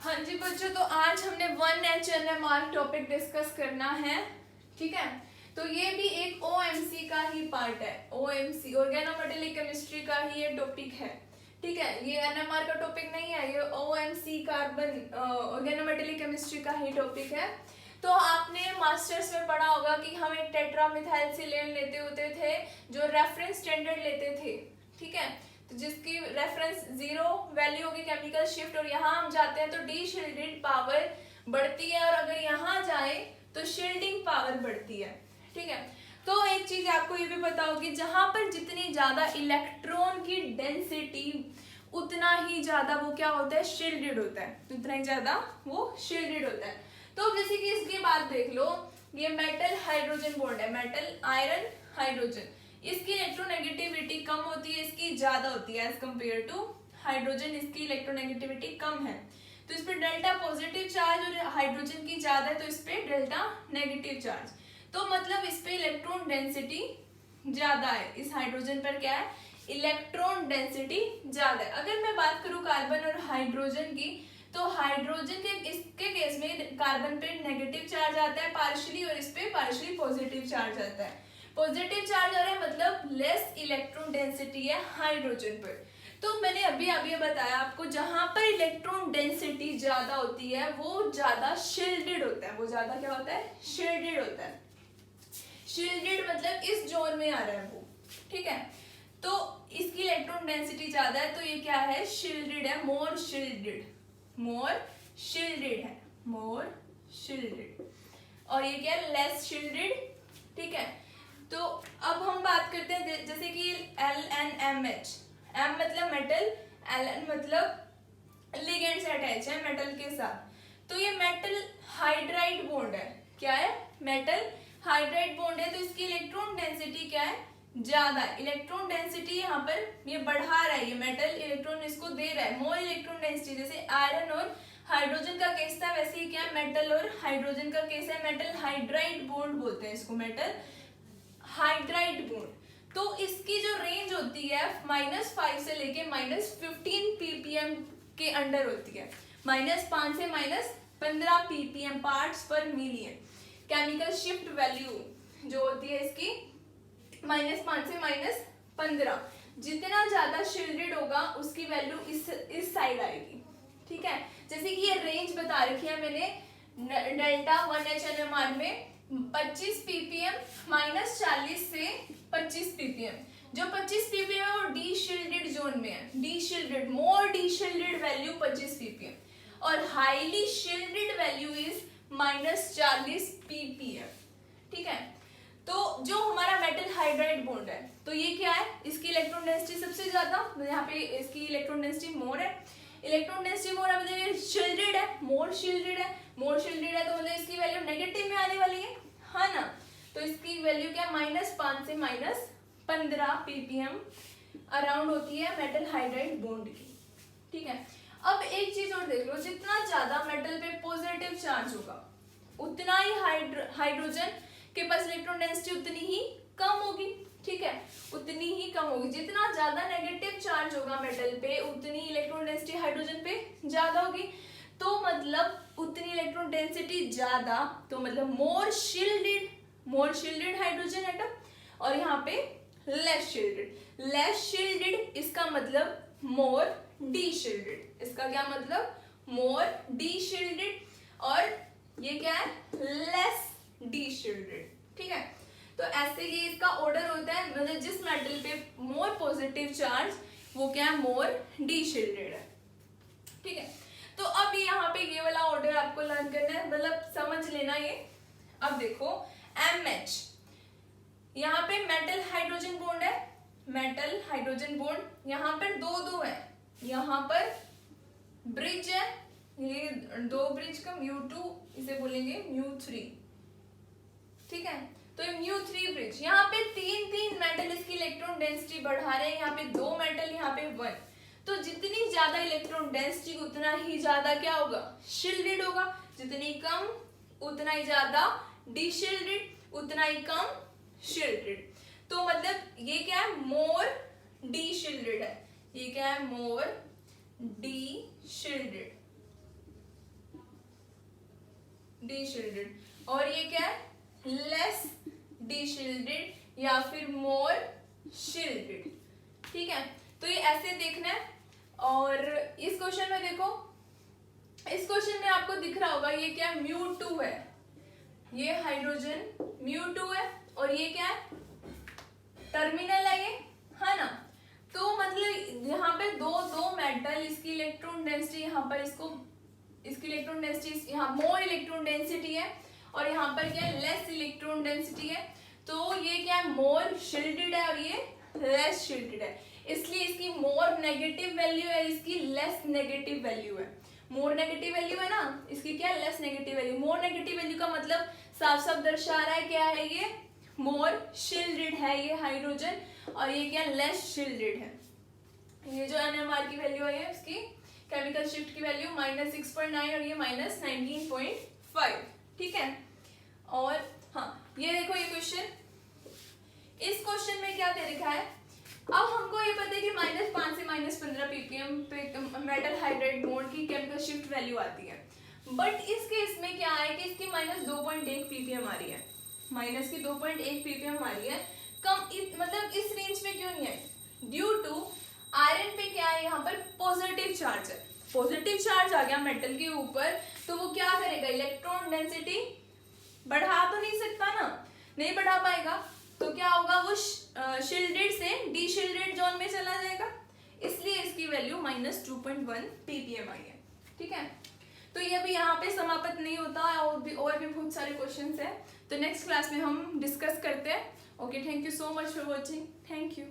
हाँ जी बच्चों, तो आज हमने 1H NMR टॉपिक डिस्कस करना है। ठीक है, तो ये भी एक OMC का ही पार्ट है। OMC ऑर्गेनोमेटेलिक केमिस्ट्री का ही ये टॉपिक है। ठीक है, ये NMR का टॉपिक नहीं है, ये OMC कार्बन ऑर्गेनोमेटेलिक केमिस्ट्री का ही टॉपिक है। तो आपने मास्टर्स में पढ़ा होगा कि हम एक टेट्रामिथाइलसिलेन लेते होते थे जो रेफरेंस स्टैंडर्ड लेते थे। ठीक है, तो जिसकी रेफरेंस 0 वैल्यू होगी केमिकल शिफ्ट, और यहाँ हम जाते हैं तो डी शील्डेड पावर बढ़ती है, और अगर यहाँ जाए तो शील्डिंग पावर बढ़ती है। ठीक है, तो एक चीज आपको ये भी पता होगी, जहां पर जितनी ज्यादा इलेक्ट्रॉन की डेंसिटी उतना ही ज्यादा वो क्या होता है, शील्डेड होता है, उतना ही ज्यादा वो शील्डेड होता है। तो जैसे कि इसकी बात देख लो, ये मेटल हाइड्रोजन बॉन्ड है, मेटल आयरन हाइड्रोजन, इसकी इलेक्ट्रोनेगेटिविटी कम होती है, इसकी ज्यादा होती है एज कम्पेयर टू हाइड्रोजन, इसकी इलेक्ट्रोनेगेटिविटी कम है। तो इस पे डेल्टा पॉजिटिव चार्ज, और हाइड्रोजन की ज्यादा है तो इस पे डेल्टा नेगेटिव चार्ज। तो मतलब इस पे इलेक्ट्रॉन डेंसिटी ज्यादा है, इस हाइड्रोजन पर क्या है, इलेक्ट्रॉन डेंसिटी ज्यादा है। अगर मैं बात करूं कार्बन और हाइड्रोजन की, तो हाइड्रोजन के इसके केस में कार्बन पे नेगेटिव चार्ज आता है पार्शियली, और इस पे पार्शियली पॉजिटिव चार्ज आता है। पॉजिटिव चार्ज आ रहा है मतलब लेस इलेक्ट्रॉन डेंसिटी है हाइड्रोजन पर। तो मैंने अभी अभी बताया आपको, जहां पर इलेक्ट्रॉन डेंसिटी ज्यादा होती है वो ज्यादा शील्डेड होता है, वो ज्यादा क्या होता है, शील्डेड होता है। शील्डेड मतलब इस जोन में आ रहा है वो। ठीक है, तो इसकी इलेक्ट्रॉन डेंसिटी ज्यादा है, तो ये क्या है, शील्डेड है, मोर शील्डेड, मोर शील्डेड है, मोर शील्डेड। और ये क्या है, लेस शील्डेड। ठीक है, तो अब हम बात करते हैं जैसे कि LNMH, M मतलब मेटल, Ln मतलब लिगेंड से अटैच है मेटल के साथ। तो ये मेटल हाइड्राइड बॉन्ड है, क्या है, मेटल हाइड्राइड बॉन्ड है, तो इसकी इलेक्ट्रॉन डेंसिटी क्या है, ज्यादा। इलेक्ट्रॉन डेंसिटी यहाँ पर ये बढ़ा रहा है, ये मेटल इलेक्ट्रॉन इसको दे रहा है, मोर इलेक्ट्रॉन डेंसिटी। जैसे आयरन और हाइड्रोजन का केस था, वैसे ही क्या है, मेटल और हाइड्रोजन का केस है, मेटल हाइड्राइड बॉन्ड बोलते हैं इसको, मेटल हाइड्राइड बॉन्ड। तो इसकी जो रेंज होती है -5 से लेके -15 ppm के अंडर होती है, -5 से -15 ppm पार्ट्स पर मिलियन। केमिकल शिफ्ट वैल्यू जो होती है इसकी -5 से -15, जितना ज्यादा शील्डेड होगा उसकी वैल्यू इस साइड आएगी। ठीक है, जैसे कि ये रेंज बता रखी है मैंने डेल्टा 1H NMR में 25 ppm -40 से 25 ppm। जो 25 ppm है वो डी शील्डेड जोन में है, डी शील्डेड, मोर डी शील्डेड वैल्यू 25 ppm, और highly shielded value is -40 ppm। ठीक है, तो जो हमारा मेटल हाइड्राइड बॉन्ड है, तो ये क्या है, इसकी इलेक्ट्रॉन डेंसिटी सबसे ज्यादा, यहाँ पे इसकी इलेक्ट्रॉन डेंसिटी मोर है, इलेक्ट्रॉन डेंसिटी मोर है मतलब ये शील्डेड है, मोर शील्डेड है, मोर शील्डेड है तो मतलब इसकी वैल्यू नेगेटिव में आने वाली है ना। तो इसकी वैल्यू क्या, -5 से -15 ppm अराउंड होती है मेटल हाइड्राइड बॉन्ड की। ठीक है, अब एक चीज और देख लो, जितना ज्यादा मेटल पे पॉजिटिव चार्ज होगा उतना ही हाइड्रोजन के पास इलेक्ट्रॉन डेंसिटी उतनी ही कम होगी। ठीक है, उतनी ही कम होगी। जितना ज्यादा नेगेटिव चार्ज होगा मेटल पे उतनी इलेक्ट्रॉन डेंसिटी हाइड्रोजन पे ज्यादा होगी, तो मतलब उतनी इलेक्ट्रॉन डेंसिटी ज्यादा, तो मतलब मोर शील्डेड हाइड्रोजन एटम, और यहाँ पे लेस शील्डेड, इसका मतलब मोर डी शील्डेड, इसका क्या मतलब, मोर डी शील्डेड, और ये क्या है, लेस डी शील्डेड। ठीक है, तो ऐसे ही इसका ऑर्डर होता है, मतलब जिस मेटल पे मोर पॉजिटिव चार्ज वो क्या है, मोर डी शील्डेड है। ठीक है, तो अब यहाँ पे ये वाला ऑर्डर आपको लर्न करना है, मतलब समझ लेना ये। अब देखो MH, यहाँ पे मेटल हाइड्रोजन बॉन्ड है, मेटल हाइड्रोजन बॉन्ड, यहाँ पर दो है, यहाँ पर ब्रिज है, ये 2 ब्रिज का μ2 इसे बोलेंगे μ3। ठीक है, तो μ3 ब्रिज, यहाँ पे 3 मेटल इसकी इलेक्ट्रॉन डेंसिटी बढ़ा रहे हैं, यहाँ पे 2 मेटल, यहाँ पे 1। तो जितनी ज्यादा इलेक्ट्रॉन डेंसिटी उतना ही ज्यादा क्या होगा, शील्डेड होगा, जितनी कम उतना ही ज्यादा डी शील्डेड, उतना ही कम शील्डेड। तो मतलब ये क्या है, मोर डी शील्डेड है, ये क्या है, मोर डी शील्डेड। डीशिल्डेड, और ये क्या है, लेस डीशिल्डेड या फिर मोर शिल्डेड। ठीक है, तो ये ऐसे देखना है। और इस क्वेश्चन में देखो, इस क्वेश्चन में आपको दिख रहा होगा ये क्या, μ2 है, ये हाइड्रोजन μ2 है, और ये क्या है, टर्मिनल है ये, है ना। तो मतलब यहाँ पे दो मेटल, इसकी इलेक्ट्रॉन डेंसिटी यहाँ पर, इसकी इलेक्ट्रॉन डेंसिटी यहाँ मोर इलेक्ट्रॉन डेंसिटी है, और यहाँ पर क्या है, लेस इलेक्ट्रॉन डेंसिटी है। तो ये क्या है, मोर शिल्डेड है और ये लेस शिल्डेड है, इसलिए इसकी मोर नेगेटिव वैल्यू है, इसकी लेस नेगेटिव वैल्यू है। मोर नेगेटिव वैल्यू है ना, इसकी क्या, less negative value. More negative value का मतलब साफ साफ दर्शा रहा है क्या है, ये मोर शिल्डेड है ये हाइड्रोजन, और ये क्या, लेस शिल्डेड है। ये जो NMR की वैल्यू है इसकी केमिकल शिफ्ट की वैल्यू -6.9 और ये -19.5। ठीक है, और हाँ ये देखो ये क्वेश्चन, इस क्वेश्चन में क्या दे रखा है, अब हमको ये पता है कि -5 से -15 ppm पे मेटल हाइड्राइड बॉन्ड की केमिकल शिफ्ट वैल्यू आती है, बट इस केस में क्या है कि इसकी -2.1 ppm आ रही है, -2.1 ppm आ रही है। कम मतलब इस रेंज में क्यों नहीं आई, ड्यू टू आयरन पे क्या है, यहाँ पर पॉजिटिव चार्ज है, पॉजिटिव चार्ज आ गया मेटल के ऊपर, तो वो क्या करेगा, इलेक्ट्रॉन डेंसिटी बढ़ा तो नहीं सकता ना, नहीं बढ़ा पाएगा, तो क्या होगा, वो शिल्डेड से डीशिल्डेड जोन में चला जाएगा, इसलिए इसकी वैल्यू -2.1 ppm आई है। ठीक है, तो ये भी यहाँ पे समाप्त नहीं होता, और भी बहुत सारे क्वेश्चंस हैं, तो नेक्स्ट क्लास में हम डिस्कस करते हैं। Okay, thank you so much for watching, thank you.